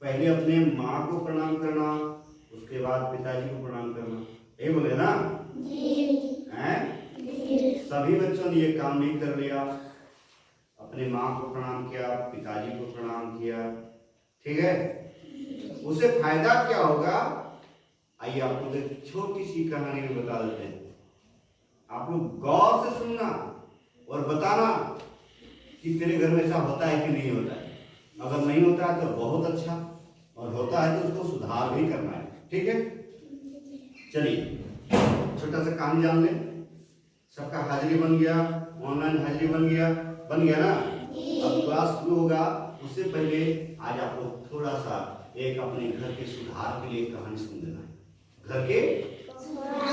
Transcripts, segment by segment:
पहले अपने माँ को प्रणाम करना, उसके बाद पिताजी को प्रणाम करना, यही बोले ना हैं? सभी बच्चों ने ये काम नहीं कर लिया। अपने माँ को प्रणाम किया, पिताजी को प्रणाम किया, ठीक है। उसे फायदा क्या होगा? आइए आपको एक छोटी सी कहानी में बता देते हैं। आप लोग गौर से सुनना और बताना कि तेरे घर में ऐसा होता है कि नहीं होता है। अगर नहीं होता है तो बहुत अच्छा, और होता है तो उसको सुधार भी करना है, ठीक है। चलिए छोटा सा कहानी जान ले। सबका हाजिरी बन गया, ऑनलाइन हाजिरी बन गया ना। अब क्लास शुरू होगा, उससे पहले आज आप लोग थोड़ा सा एक अपने घर के सुधार के लिए कहानी सुन लेना है। घर के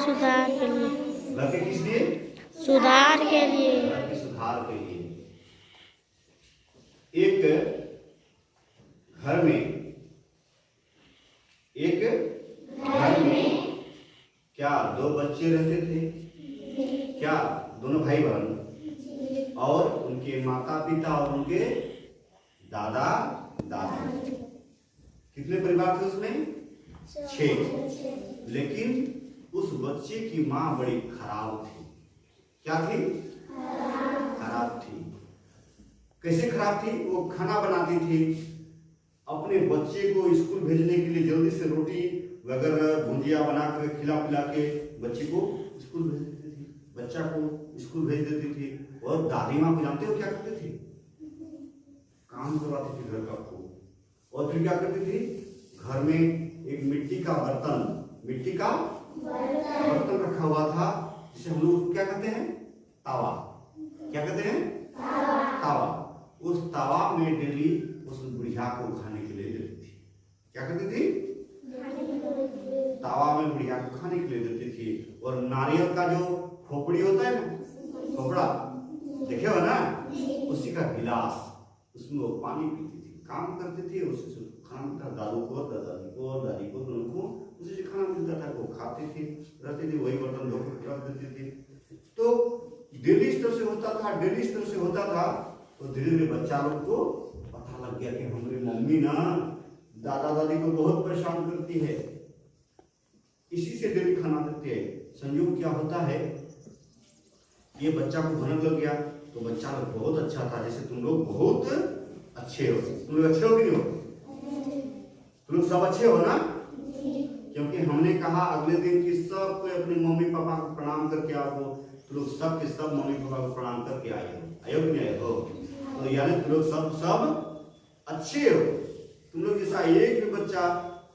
सुधार के लिए। घर के किस लिए? सुधार के लिए। घर के सुधार के लिए। एक घर में क्या दो बच्चे रहते थे? क्या दोनों भाई बहन, और उनके माता पिता और उनके दादा दादी। कितने परिवार थे उसमें? 6। लेकिन उस बच्चे की माँ बड़ी खराब थी। क्या थी? खराब थी। कैसे खराब थी? वो खाना बनाती थी, अपने बच्चे को स्कूल भेजने के लिए जल्दी से रोटी वगैरह भुंजिया बना कर खिला पिला के बच्चे को स्कूल भेज देती थी, बच्चा को स्कूल भेज देती थी। और दादी माँ को जानते हो क्या करती थी? काम करवाती थी घर का खूब। और फिर क्या करती थी? घर में एक मिट्टी का बर्तन रखा हुआ था, जिसे हम लोग क्या कहते हैं? तावा। क्या कहते हैं? तावा। उस तावा में डेली उस बुढ़िया को खाने के लिए देती थी। क्या करती थी? तावा में बुढ़िया को खाने के लिए देती थी। और नारियल का जो खोपड़ी होता है ना, खोपड़ा देखे हो ना, उसी का गिलास, उसमें वो पानी पीती थी, काम करती थी, उसी से खाना मिलता। दादू को, दादी को दोनों को उसी से खाना मिलता था, वो खाती थी, रहती थी, वही बर्तन धोकर रख देती थी। तो डेली इस तरह से होता था। तो धीरे धीरे बच्चा लोग को पता लग गया कि हमारी मम्मी ना दादा दादी को बहुत परेशान करती है, इसी से डेली खाना देती है। संयोग क्या होता है, ये बच्चा को भनक लग गया। तो बच्चा लोग बहुत अच्छा था, जैसे तुम लोग बहुत अच्छे हो। तुम लोग अच्छे हो कि नहीं हो? तुम लोग सब अच्छे हो ना? क्योंकि हमने कहा अगले दिन कि सब कोई अपने मम्मी पापा को प्रणाम करके आओ। तुम लोग सब के सब मम्मी पापा को प्रणाम करके आए हो कि नहीं आए हो? तो यानी तुम लोग सब अच्छे हो। तुम लोग जैसा एक भी बच्चा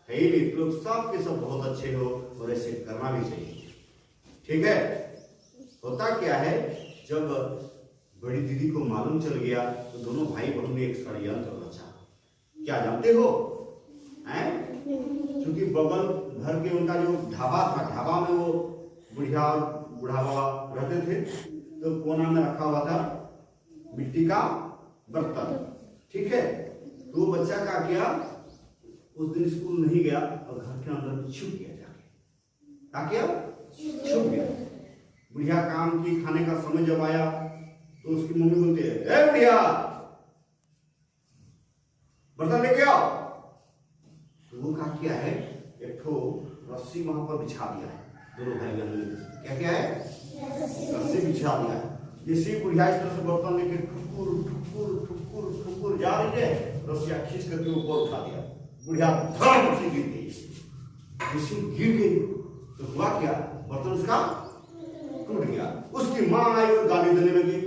है ही नहीं, तुम लोग सब के सब बहुत अच्छे हो, और ऐसे करना भी चाहिए, ठीक है। होता क्या है, जब बड़ी दीदी को मालूम चल गया तो दोनों भाई बहन ने एक षड्यंत्र रचा। क्या जानते हो? क्योंकि बगल घर के उनका जो ढाबा था, ढाबा में वो बुढ़िया और बूढ़ा बाबा रहते थे। तो कोना में रखा हुआ था मिट्टी का बर्तन, ठीक है। तो बच्चा क्या किया, उस दिन स्कूल नहीं गया और घर के अंदर छुप गया जाके। क्या किया? छुप गया। बुढ़िया काम की, खाने का समय जब आया तो उसकी मम्मी बोलती है, ए बुढ़िया बर्तन लेके आओ। तो वो क्या किया है, एक ठो रस्सी वहां पर बिछा दिया है। दोनों भाई बहन ने क्या किया है? रस्सी बिछा दिया है। जैसे बुढ़िया इस तरह से बर्तन लेके ठुकुर जा रही है, रस्सिया खींच करके ऊपर उठा दिया। बुढ़िया धड़ाम से गिर गई। जैसे गिर गई तो हुआ क्या, बर्तन उसका टूट गया। उसकी माँ आई और गाली देने लगी,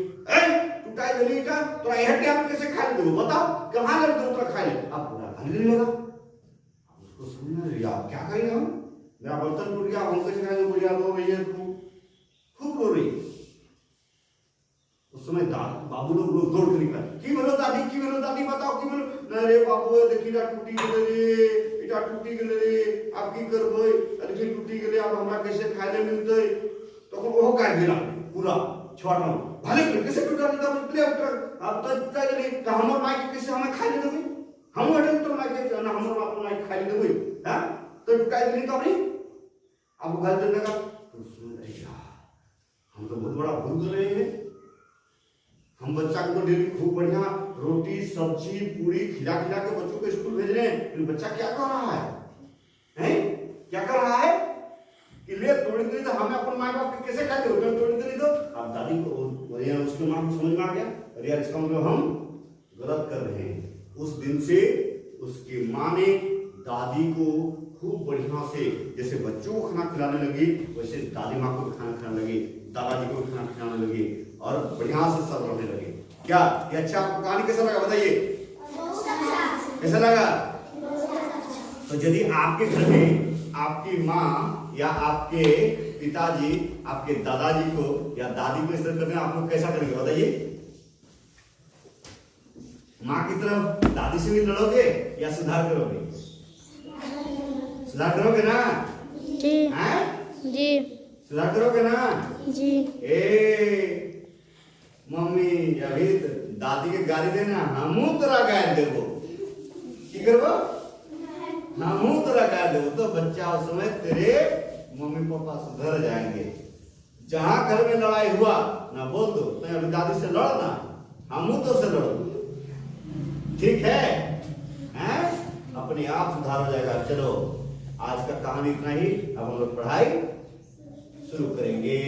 टूटा जली का तो यह क्या कैसे खा ले? बताओ कहाँ लग दो तो खा ले। अब पूरा गाली देने लगा। उसको समझ लिया क्या करें हम, मेरा बर्तन टूट गया, हम कैसे खाएंगे? बुढ़िया रो रही है, खूब रो रही। उस समय बाबू लोग दौड़ के निकला, की बोलो दादी बताओ की बोलो। अरे बाबू देखिए टूटी गले रे, इटा टूटी गले रे, आप की करबे? अरे टूटी गले, अब हमरा कैसे खाए मिलते? तो वो काट दिला पूरा छोड़ा भले कैसे टूटा नहीं था प्ले अब तो टूटा गले तो हमर माई के कैसे हमें खाए देबे? हम हटन तो माई के ना हमर बाप माई खाए देबे, हां? तो टूटा नहीं तो नहीं अब घर देने का तो सुन रही यार, हम तो बहुत बड़ा भूल कर रहे हैं। हम बच्चा को डेली खूब बढ़िया रोटी सब्जी पूरी खिला के बच्चों को स्कूल भेज रहे हैं, फिर बच्चा क्या कर रहा है? क्या कर रहा है कि ले तोड़ी तो हमें अपन माँ बाप के कैसे खाते हो, तोड़ी तो नहीं तो अब दादी को या उसके माँ को समझ में आ गया, अरे यार इसका मतलब हम गलत कर रहे हैं। उस दिन से उसकी माँ ने दादी को खूब बढ़िया से, जैसे बच्चों को खाना खिलाने लगी वैसे दादी माँ को भी खाना खिलाने लगी, दादाजी को भी खाना खिलाने लगी और बढ़िया से सब रहने लगे। क्या ये अच्छा आपको कहानी कैसा लगा बताइए? कैसा लगा? तो यदि आपके घर में आपकी माँ या आपके पिताजी आपके दादाजी को या दादी को इस तरह करते हैं, आप लोग कैसा करेंगे बताइए? माँ की तरफ दादी से भी लड़ोगे या सुधार करोगे? सुधार करोगे ना? जी जी सुधार करोगे ना? जी। मम्मी अभी दादी के गाली देना हमू तोरा गाल देबो, की करबो? हमू तोरा गाल देबो। तो बच्चा उस समय तेरे मम्मी पापा सुधर जाएंगे। जहां घर में लड़ाई हुआ ना बोल दो तो अभी दादी से लड़ना, हमू तो से लड़ो, ठीक है? अपने आप सुधार हो जाएगा। चलो आज का कहानी इतना ही, अब हम लोग पढ़ाई शुरू करेंगे।